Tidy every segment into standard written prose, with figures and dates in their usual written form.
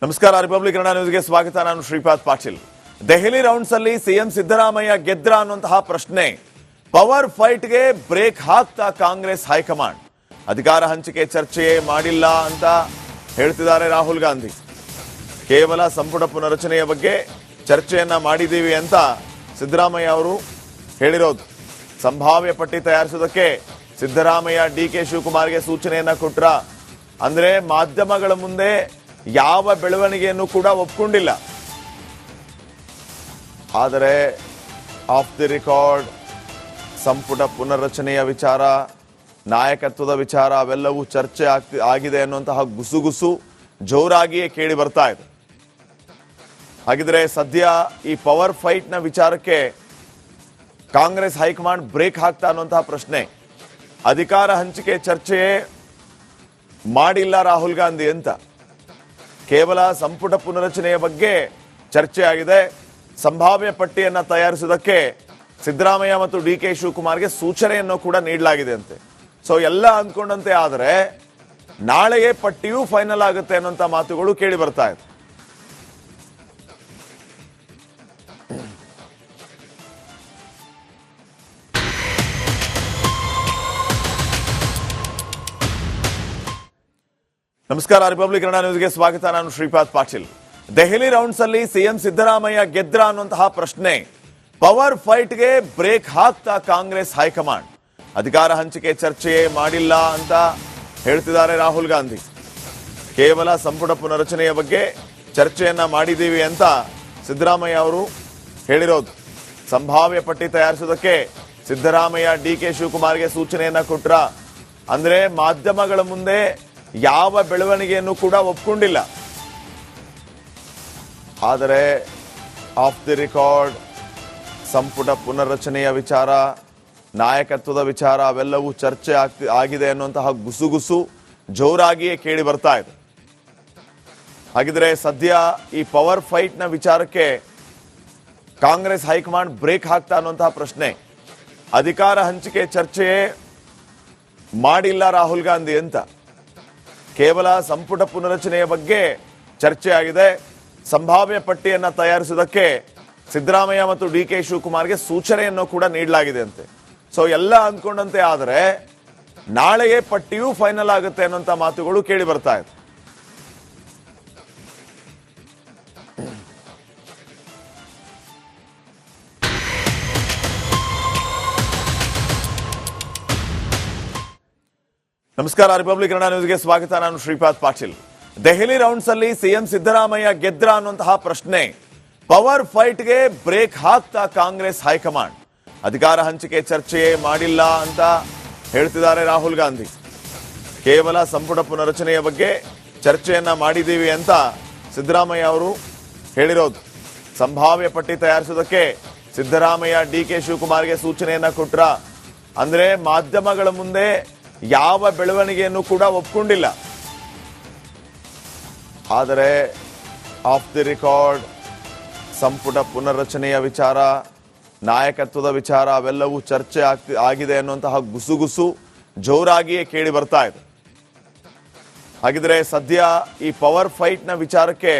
ನಮಸ್ಕಾರ. ರಿಪಬ್ಲಿಕ್ ಕನ್ನಡ ನ್ಯೂಸ್ಗೆ ಸ್ವಾಗತ. ನಾನು ಶ್ರೀಪಾದ್ ಪಾಟೀಲ್. ದೆಹಲಿ ರೌಂಡ್ಸ್ ಅಲ್ಲಿ ಸಿಎಂ ಸಿದ್ದರಾಮಯ್ಯ ಗೆದ್ರ ಅನ್ನುವಂತಹ ಪ್ರಶ್ನೆ, ಪವರ್ ಫೈಟ್ಗೆ ಬ್ರೇಕ್ ಹಾಕ್ತಾ ಕಾಂಗ್ರೆಸ್ ಹೈಕಮಾಂಡ್. ಅಧಿಕಾರ ಹಂಚಿಕೆ ಚರ್ಚೆ ಮಾಡಿಲ್ಲ ಅಂತ ಹೇಳ್ತಿದ್ದಾರೆ ರಾಹುಲ್ ಗಾಂಧಿ. ಕೇವಲ ಸಂಪುಟ ಪುನರಚನೆಯ ಬಗ್ಗೆ ಚರ್ಚೆಯನ್ನ ಮಾಡಿದ್ದೀವಿ ಅಂತ ಸಿದ್ದರಾಮಯ್ಯ ಅವರು ಹೇಳಿರೋದು. ಸಂಭಾವ್ಯ ಪಟ್ಟಿ ತಯಾರಿಸೋದಕ್ಕೆ ಸಿದ್ದರಾಮಯ್ಯ ಡಿಕೆ ಶಿವಕುಮಾರ್ಗೆ ಸೂಚನೆಯನ್ನ ಕೊಟ್ರ. ಅಂದ್ರೆ ಮಾಧ್ಯಮಗಳ ಮುಂದೆ ಯಾವ ಬೆಳವಣಿಗೆಯನ್ನು ಕೂಡ ಒಪ್ಕೊಂಡಿಲ್ಲ. ಆದರೆ ಆಫ್ ದಿ ರೆಕಾರ್ಡ್ ಸಂಪುಟ ಪುನರ್ರಚನೆಯ ವಿಚಾರ, ನಾಯಕತ್ವದ ವಿಚಾರ ಅವೆಲ್ಲವೂ ಚರ್ಚೆ ಆಗಿದೆ ಅನ್ನುವಂತಹ ಗುಸುಗುಸು ಜೋರಾಗಿಯೇ ಕೇಳಿ ಬರ್ತಾ ಇದೆ. ಹಾಗಿದ್ರೆ ಸದ್ಯ ಈ ಪವರ್ ಫೈಟ್ ನ ವಿಚಾರಕ್ಕೆ ಕಾಂಗ್ರೆಸ್ ಹೈಕಮಾಂಡ್ ಬ್ರೇಕ್ ಹಾಕ್ತಾ ಅನ್ನುವಂತಹ ಪ್ರಶ್ನೆ. ಅಧಿಕಾರ ಹಂಚಿಕೆ ಚರ್ಚೆ ಮಾಡಿಲ್ಲ ರಾಹುಲ್ ಗಾಂಧಿ ಅಂತ, ಕೇವಲ ಸಂಪುಟ ಪುನರಚನೆಯ ಬಗ್ಗೆ ಚರ್ಚೆ ಆಗಿದೆ. ಸಂಭಾವ್ಯ ಪಟ್ಟಿಯನ್ನ ತಯಾರಿಸುವುದಕ್ಕೆ ಸಿದ್ದರಾಮಯ್ಯ ಮತ್ತು ಡಿಕೆ ಶಿವಕುಮಾರ್ಗೆ ಸೂಚನೆಯನ್ನು ಕೂಡ ನೀಡಲಾಗಿದೆ ಅಂತೆ. ಸೊ ಎಲ್ಲ ಅಂದ್ಕೊಂಡಂತೆ ಆದರೆ ನಾಳೆಗೆ ಪಟ್ಟಿಯೂ ಫೈನಲ್ ಆಗುತ್ತೆ ಅನ್ನುವಂತ ಮಾತುಗಳು ಕೇಳಿ ಬರ್ತಾ ಇದೆ. ನಮಸ್ಕಾರ. ರಿಪಬ್ಲಿಕ್ ಕನ್ನಡ ನ್ಯೂಸ್ಗೆ ಸ್ವಾಗತ. ನಾನು ಶ್ರೀಪಾದ್ ಪಾಟೀಲ್. ದೆಹಲಿ ರೌಂಡ್ಸ್ ಅಲ್ಲಿ ಸಿಎಂ ಸಿದ್ದರಾಮಯ್ಯ ಗೆದ್ರ ಅನ್ನುವಂತಹ ಪ್ರಶ್ನೆ, ಪವರ್ ಫೈಟ್ಗೆ ಬ್ರೇಕ್ ಹಾಕ್ತಾ ಕಾಂಗ್ರೆಸ್ ಹೈಕಮಾಂಡ್. ಅಧಿಕಾರ ಹಂಚಿಕೆ ಚರ್ಚೆ ಮಾಡಿಲ್ಲ ಅಂತ ಹೇಳ್ತಿದ್ದಾರೆ ರಾಹುಲ್ ಗಾಂಧಿ. ಕೇವಲ ಸಂಪುಟ ಪುನರಚನೆಯ ಬಗ್ಗೆ ಚರ್ಚೆಯನ್ನ ಮಾಡಿದ್ದೀವಿ ಅಂತ ಸಿದ್ದರಾಮಯ್ಯ ಅವರು ಹೇಳಿರೋದು. ಸಂಭಾವ್ಯ ಪಟ್ಟಿ ತಯಾರಿಸೋದಕ್ಕೆ ಸಿದ್ದರಾಮಯ್ಯ ಡಿಕೆ ಶಿವಕುಮಾರ್ಗೆ ಸೂಚನೆಯನ್ನ ಕೊಟ್ರ. ಅಂದ್ರೆ ಮಾಧ್ಯಮಗಳ ಮುಂದೆ ಯಾವ ಬೆಳವಣಿಗೆಯನ್ನು ಕೂಡ ಒಪ್ಕೊಂಡಿಲ್ಲ. ಆದರೆ ಆಫ್ ದಿ ರೆಕಾರ್ಡ್ ಸಂಪುಟ ಪುನರ್ರಚನೆಯ ವಿಚಾರ, ನಾಯಕತ್ವದ ವಿಚಾರ ಅವೆಲ್ಲವೂ ಚರ್ಚೆ ಆಗಿದೆ ಅನ್ನುವಂತಹ ಗುಸುಗುಸು ಜೋರಾಗಿಯೇ ಕೇಳಿ ಬರ್ತಾ ಇದೆ. ಹಾಗಿದ್ರೆ ಸದ್ಯ ಈ ಪವರ್ ಫೈಟ್ ನ ವಿಚಾರಕ್ಕೆ ಕಾಂಗ್ರೆಸ್ ಹೈಕಮಾಂಡ್ ಬ್ರೇಕ್ ಹಾಕ್ತಾ ಅನ್ನುವಂತಹ ಪ್ರಶ್ನೆ. ಅಧಿಕಾರ ಹಂಚಿಕೆ ಚರ್ಚೆ ಮಾಡಿಲ್ಲ ರಾಹುಲ್ ಗಾಂಧಿ ಅಂತ, ಕೇವಲ ಸಂಪುಟ ಪುನರಚನೆಯ ಬಗ್ಗೆ ಚರ್ಚೆ ಆಗಿದೆ. ಸಂಭಾವ್ಯ ಪಟ್ಟಿಯನ್ನ ತಯಾರಿಸುವುದಕ್ಕೆ ಸಿದ್ದರಾಮಯ್ಯ ಮತ್ತು ಡಿಕೆ ಶಿವಕುಮಾರ್ಗೆ ಸೂಚನೆಯನ್ನು ಕೂಡ ನೀಡಲಾಗಿದೆ ಅಂತೆ. ಸೊ ಎಲ್ಲ ಅಂದ್ಕೊಂಡಂತೆ ಆದರೆ ನಾಳೆಗೆ ಪಟ್ಟಿಯೂ ಫೈನಲ್ ಆಗುತ್ತೆ ಅನ್ನುವಂತ ಮಾತುಗಳು ಕೇಳಿ ಬರ್ತಾ ಇದೆ. ನಮಸ್ಕಾರ. ರಿಪಬ್ಲಿಕ್ ಕನ್ನಡ ನ್ಯೂಸ್ಗೆ ಸ್ವಾಗತ. ನಾನು ಶ್ರೀಪಾದ್ ಪಾಟೀಲ್. ದೆಹಲಿ ರೌಂಡ್ಸ್ ಅಲ್ಲಿ ಸಿಎಂ ಸಿದ್ದರಾಮಯ್ಯ ಗೆದ್ರ ಅನ್ನುವಂತಹ ಪ್ರಶ್ನೆ, ಪವರ್ ಫೈಟ್ಗೆ ಬ್ರೇಕ್ ಹಾಕ್ತಾ ಕಾಂಗ್ರೆಸ್ ಹೈಕಮಾಂಡ್. ಅಧಿಕಾರ ಹಂಚಿಕೆ ಚರ್ಚೆ ಮಾಡಿಲ್ಲ ಅಂತ ಹೇಳ್ತಿದ್ದಾರೆ ರಾಹುಲ್ ಗಾಂಧಿ. ಕೇವಲ ಸಂಪುಟ ಪುನರಚನೆಯ ಬಗ್ಗೆ ಚರ್ಚೆಯನ್ನ ಮಾಡಿದ್ದೀವಿ ಅಂತ ಸಿದ್ದರಾಮಯ್ಯ ಅವರು ಹೇಳಿರೋದು. ಸಂಭಾವ್ಯ ಪಟ್ಟಿ ತಯಾರಿಸೋದಕ್ಕೆ ಸಿದ್ದರಾಮಯ್ಯ ಡಿಕೆ ಶಿವಕುಮಾರ್ಗೆ ಸೂಚನೆಯನ್ನ ಕೊಟ್ರ. ಅಂದ್ರೆ ಮಾಧ್ಯಮಗಳ ಮುಂದೆ ಯಾವ ಬೆಳವಣಿಗೆಯನ್ನು ಕೂಡ ಒಪ್ಕೊಂಡಿಲ್ಲ. ಆದರೆ ಆಫ್ ದಿ ರೆಕಾರ್ಡ್ ಸಂಪುಟ ಪುನರ್ರಚನೆಯ ವಿಚಾರ, ನಾಯಕತ್ವದ ವಿಚಾರ ಅವೆಲ್ಲವೂ ಚರ್ಚೆ ಆಗಿದೆ ಅನ್ನುವಂತಹ ಗುಸುಗುಸು ಜೋರಾಗಿಯೇ ಕೇಳಿ ಬರ್ತಾ ಇದೆ. ಹಾಗಿದ್ರೆ ಸದ್ಯ ಈ ಪವರ್ ಫೈಟ್ ನ ವಿಚಾರಕ್ಕೆ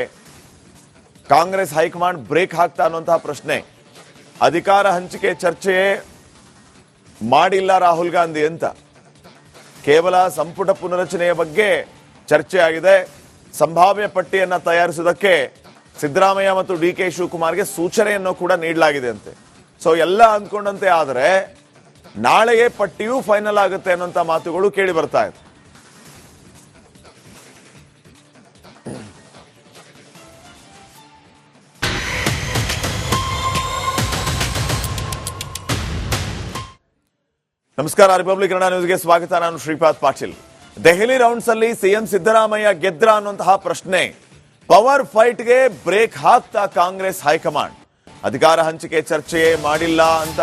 ಕಾಂಗ್ರೆಸ್ ಹೈಕಮಾಂಡ್ ಬ್ರೇಕ್ ಹಾಕ್ತಾ ಅನ್ನುವಂತಹ ಪ್ರಶ್ನೆ. ಅಧಿಕಾರ ಹಂಚಿಕೆ ಚರ್ಚೆ ಮಾಡಿಲ್ಲ ರಾಹುಲ್ ಗಾಂಧಿ ಅಂತ, ಕೇವಲ ಸಂಪುಟ ಪುನರಚನೆಯ ಬಗ್ಗೆ ಚರ್ಚೆ ಆಗಿದೆ. ಸಂಭಾವ್ಯ ಪಟ್ಟಿಯನ್ನ ತಯಾರಿಸುವುದಕ್ಕೆ ಸಿದ್ದರಾಮಯ್ಯ ಮತ್ತು ಡಿಕೆ ಶಿವಕುಮಾರ್ಗೆ ಸೂಚನೆಯನ್ನು ಕೂಡ ನೀಡಲಾಗಿದೆ ಅಂತೆ. ಸೊ ಎಲ್ಲ ಅಂದ್ಕೊಂಡಂತೆ ಆದರೆ ನಾಳೆಗೆ ಪಟ್ಟಿಯೂ ಫೈನಲ್ ಆಗುತ್ತೆ ಅನ್ನುವಂತ ಮಾತುಗಳು ಕೇಳಿ ಬರ್ತಾ ಇದೆ. ನಮಸ್ಕಾರ. ರಿಪಬ್ಲಿಕ್ ಕನ್ನಡ ನ್ಯೂಸ್ಗೆ ಸ್ವಾಗತ. ನಾನು ಶ್ರೀಪಾದ್ ಪಾಟೀಲ್. ದೆಹಲಿ ರೌಂಡ್ಸ್ ಅಲ್ಲಿ ಸಿಎಂ ಸಿದ್ದರಾಮಯ್ಯ ಗೆದ್ರ ಅನ್ನುವಂತಹ ಪ್ರಶ್ನೆ, ಪವರ್ ಫೈಟ್ಗೆ ಬ್ರೇಕ್ ಹಾಕ್ತಾ ಕಾಂಗ್ರೆಸ್ ಹೈಕಮಾಂಡ್. ಅಧಿಕಾರ ಹಂಚಿಕೆ ಚರ್ಚೆ ಮಾಡಿಲ್ಲ ಅಂತ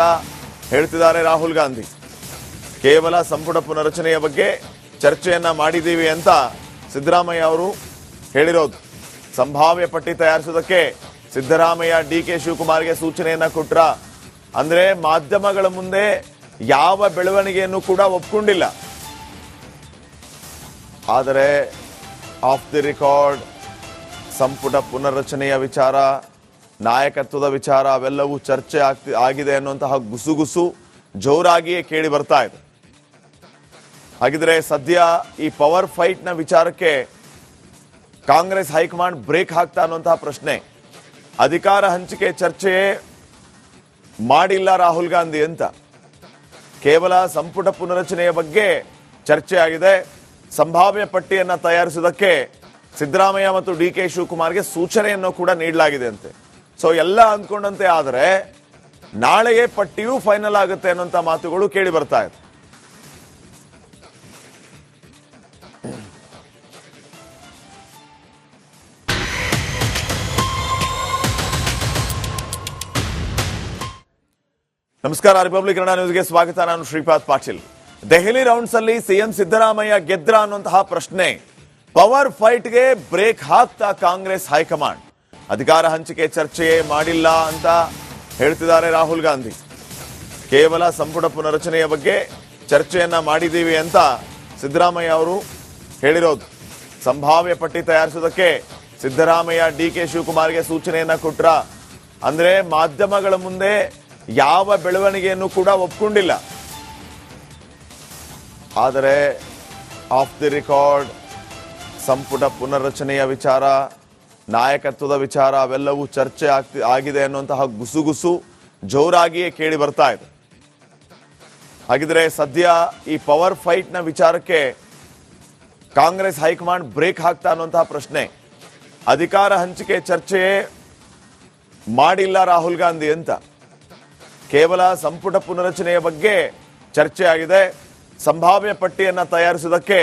ಹೇಳ್ತಿದ್ದಾರೆ ರಾಹುಲ್ ಗಾಂಧಿ. ಕೇವಲ ಸಂಪುಟ ಪುನರಚನೆಯ ಬಗ್ಗೆ ಚರ್ಚೆಯನ್ನ ಮಾಡಿದ್ದೀವಿ ಅಂತ ಸಿದ್ದರಾಮಯ್ಯ ಅವರು ಹೇಳಿರೋದು. ಸಂಭಾವ್ಯ ಪಟ್ಟಿ ತಯಾರಿಸುವುದಕ್ಕೆ ಸಿದ್ದರಾಮಯ್ಯ ಡಿಕೆ ಶಿವಕುಮಾರ್ಗೆ ಸೂಚನೆಯನ್ನ ಕೊಟ್ರ. ಅಂದ್ರೆ ಮಾಧ್ಯಮಗಳ ಮುಂದೆ ಯಾವ ಬೆಳವಣಿಗೆಯನ್ನು ಕೂಡ ಒಪ್ಕೊಂಡಿಲ್ಲ. ಆದರೆ ಆಫ್ ದಿ ರೆಕಾರ್ಡ್ ಸಂಪುಟ ಪುನರ್ರಚನೆಯ ವಿಚಾರ, ನಾಯಕತ್ವದ ವಿಚಾರ ಅವೆಲ್ಲವೂ ಚರ್ಚೆ ಆಗಿದೆ ಅನ್ನುವಂತಹ ಗುಸುಗುಸು ಜೋರಾಗಿಯೇ ಕೇಳಿ ಬರ್ತಾ ಇದೆ. ಹಾಗಿದ್ರೆ ಸದ್ಯ ಈ ಪವರ್ ಫೈಟ್ ನ ವಿಚಾರಕ್ಕೆ ಕಾಂಗ್ರೆಸ್ ಹೈಕಮಾಂಡ್ ಬ್ರೇಕ್ ಹಾಕ್ತಾ ಅನ್ನುವಂತಹ ಪ್ರಶ್ನೆ. ಅಧಿಕಾರ ಹಂಚಿಕೆ ಚರ್ಚೆ ಮಾಡಿಲ್ಲ ರಾಹುಲ್ ಗಾಂಧಿ ಅಂತ, ಕೇವಲ ಸಂಪುಟ ಪುನರಚನೆಯ ಬಗ್ಗೆ ಚರ್ಚೆ ಆಗಿದೆ. ಸಂಭಾವ್ಯ ಪಟ್ಟಿಯನ್ನ ತಯಾರಿಸುವುದಕ್ಕೆ ಸಿದ್ದರಾಮಯ್ಯ ಮತ್ತು ಡಿ.ಕೆ. ಶಿವಕುಮಾರ್ಗೆ ಸೂಚನೆಯನ್ನು ಕೂಡ ನೀಡಲಾಗಿದೆ ಅಂತೆ. ಸೊ ಎಲ್ಲ ಅಂದ್ಕೊಂಡಂತೆ ಆದರೆ ನಾಳೆಯೇ ಪಟ್ಟಿಯೂ ಫೈನಲ್ ಆಗುತ್ತೆ ಅನ್ನುವಂಥ ಮಾತುಗಳು ಕೇಳಿ ಬರ್ತಾ ಇದೆ. ನಮಸ್ಕಾರ, ರಿಪಬ್ಲಿಕ್ ಕನ್ನಡ ನ್ಯೂಸ್ಗೆ ಸ್ವಾಗತ. ನಾನು ಶ್ರೀಪಾದ್ ಪಾಟೀಲ್. ದೆಹಲಿ ರೌಂಡ್ಸ್ ಅಲ್ಲಿ ಸಿಎಂ ಸಿದ್ದರಾಮಯ್ಯ ಗೆದ್ರ ಅನ್ನುವಂತಹ ಪ್ರಶ್ನೆ, ಪವರ್ ಫೈಟ್ಗೆ ಬ್ರೇಕ್ ಹಾಕ್ತಾ ಕಾಂಗ್ರೆಸ್ ಹೈಕಮಾಂಡ್. ಅಧಿಕಾರ ಹಂಚಿಕೆ ಚರ್ಚೆಯೇ ಮಾಡಿಲ್ಲ ಅಂತ ಹೇಳ್ತಿದ್ದಾರೆ ರಾಹುಲ್ ಗಾಂಧಿ. ಕೇವಲ ಸಂಪುಟ ಪುನರಚನೆಯ ಬಗ್ಗೆ ಚರ್ಚೆಯನ್ನ ಮಾಡಿದ್ದೀವಿ ಅಂತ ಸಿದ್ದರಾಮಯ್ಯ ಅವರು ಹೇಳಿರೋದು. ಸಂಭಾವ್ಯ ಪಟ್ಟಿ ತಯಾರಿಸುವುದಕ್ಕೆ ಸಿದ್ದರಾಮಯ್ಯ ಡಿ.ಕೆ. ಶಿವಕುಮಾರ್ಗೆ ಸೂಚನೆಯನ್ನ ಕೊಟ್ರ ಅಂದ್ರೆ ಮಾಧ್ಯಮಗಳ ಮುಂದೆ ಯಾವ ಬೆಳವಣಿಗೆಯನ್ನು ಕೂಡ ಒಪ್ಕೊಂಡಿಲ್ಲ. ಆದರೆ ಆಫ್ ದಿ ರೆಕಾರ್ಡ್ ಸಂಪುಟ ಪುನರ್ರಚನೆಯ ವಿಚಾರ, ನಾಯಕತ್ವದ ವಿಚಾರ ಅವೆಲ್ಲವೂ ಚರ್ಚೆ ಆಗಿದೆ ಅನ್ನುವಂತಹ ಗುಸುಗುಸು ಜೋರಾಗಿಯೇ ಕೇಳಿ ಬರ್ತಾ ಇದೆ. ಹಾಗಿದ್ರೆ ಸದ್ಯ ಈ ಪವರ್ ಫೈಟ್ ನ ವಿಚಾರಕ್ಕೆ ಕಾಂಗ್ರೆಸ್ ಹೈಕಮಾಂಡ್ ಬ್ರೇಕ್ ಹಾಕ್ತಾ ಅನ್ನುವಂತಹ ಪ್ರಶ್ನೆ. ಅಧಿಕಾರ ಹಂಚಿಕೆ ಚರ್ಚೆ ಮಾಡಿಲ್ಲ ರಾಹುಲ್ ಗಾಂಧಿ ಅಂತ, ಕೇವಲ ಸಂಪುಟ ಪುನರಚನೆಯ ಬಗ್ಗೆ ಚರ್ಚೆ ಆಗಿದೆ. ಸಂಭಾವ್ಯ ಪಟ್ಟಿಯನ್ನ ತಯಾರಿಸುವುದಕ್ಕೆ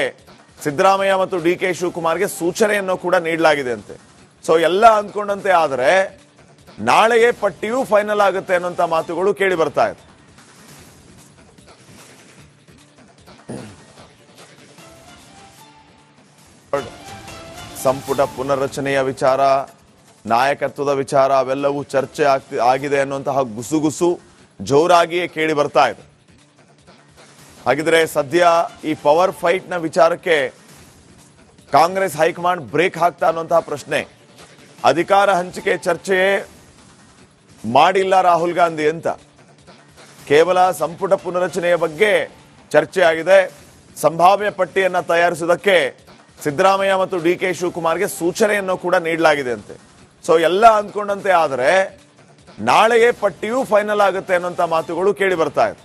ಸಿದ್ದರಾಮಯ್ಯ ಮತ್ತು ಡಿ.ಕೆ. ಶಿವಕುಮಾರ್ಗೆ ಸೂಚನೆಯನ್ನು ಕೂಡ ನೀಡಲಾಗಿದೆ ಅಂತೆ. ಸೊ ಎಲ್ಲ ಅಂದ್ಕೊಂಡಂತೆ ಆದರೆ ನಾಳೆಯೇ ಪಟ್ಟಿಯೂ ಫೈನಲ್ ಆಗುತ್ತೆ ಅನ್ನುವಂಥ ಮಾತುಗಳು ಕೇಳಿ ಬರ್ತಾ ಇದೆ. ಸಂಪುಟ ಪುನರ್ರಚನೆಯ ವಿಚಾರ, ನಾಯಕತ್ವದ ವಿಚಾರ ಅವೆಲ್ಲವೂ ಚರ್ಚೆ ಆಗಿದೆ ಅನ್ನುವಂತಹ ಗುಸುಗುಸು ಜೋರಾಗಿಯೇ ಕೇಳಿ ಬರ್ತಾ ಇದೆ. ಹಾಗಿದ್ರೆ ಸದ್ಯ ಈ ಪವರ್ ಫೈಟ್ ನ ವಿಚಾರಕ್ಕೆ ಕಾಂಗ್ರೆಸ್ ಹೈಕಮಾಂಡ್ ಬ್ರೇಕ್ ಹಾಕ್ತಾ ಅನ್ನುವಂತಹ ಪ್ರಶ್ನೆ. ಅಧಿಕಾರ ಹಂಚಿಕೆ ಚರ್ಚೆ ಮಾಡಿಲ್ಲ ರಾಹುಲ್ ಗಾಂಧಿ ಅಂತ, ಕೇವಲ ಸಂಪುಟ ಪುನರಚನೆಯ ಬಗ್ಗೆ ಚರ್ಚೆ ಆಗಿದೆ. ಸಂಭಾವ್ಯ ಪಟ್ಟಿಯನ್ನ ತಯಾರಿಸುವುದಕ್ಕೆ ಸಿದ್ದರಾಮಯ್ಯ ಮತ್ತು ಡಿ.ಕೆ. ಶಿವಕುಮಾರ್ಗೆ ಸೂಚನೆಯನ್ನು ಕೂಡ ನೀಡಲಾಗಿದೆ ಅಂತೆ. ಸೊ ಎಲ್ಲ ಅಂದ್ಕೊಂಡಂತೆ ಆದರೆ ನಾಳೆಯೇ ಪಟ್ಟಿಯೂ ಫೈನಲ್ ಆಗುತ್ತೆ ಅನ್ನುವಂಥ ಮಾತುಗಳು ಕೇಳಿ ಬರ್ತಾ ಇದೆ.